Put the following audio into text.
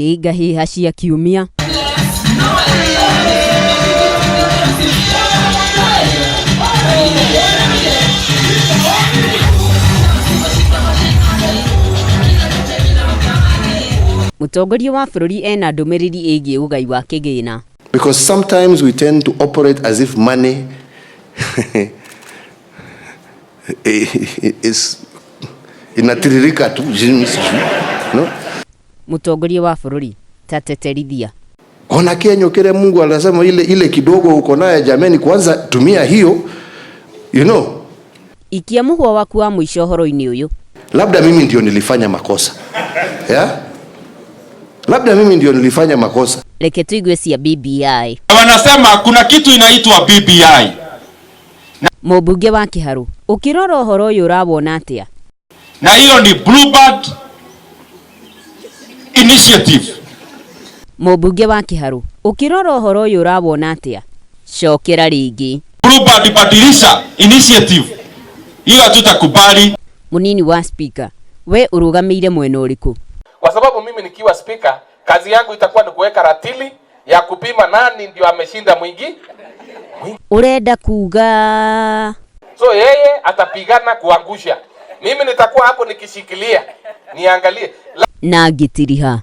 ni ngahiha cia kiumia. Mutongoria wa bururi ena ndumiriri igie ugai wa kigina. Because sometimes we tend to operate as if money is inatiririka tu, no? Mutongoria wa bururi tateterithia. Ona Kenya kile Mungu anasema ile kidogo uko naye jameni, kwanza tumia hiyo, you know. Ikia muhwa waku wa mwisho horo-ini uyu. Labda mimi ndio nilifanya makosa. Yeah? Labda mimi ndio nilifanya makosa. Leke tuigwe cia BBI. Wanasema kuna kitu inaitwa BBI. Mũmbunge wa Kiharu, ukirora uhoro uyu urawona atia? Na hiyo ni Bluebird Initiative. Mũmbunge wa Kiharu, ukirora uhoro uyu urawona atia? Cokera ringi. Bluebird Badilisha Initiative. Hiyo hatutakubali. Munini wa speaker, we urugamire mwena uriku? Kwa sababu mimi nikiwa speaker, kazi yangu itakuwa ni kuweka ratili ya kupima nani ndio ameshinda mwingi. Urenda kuga So yeye atapigana kuangusha. Mimi nitakuwa hapo nikishikilia, niangalie. na ngitiriha.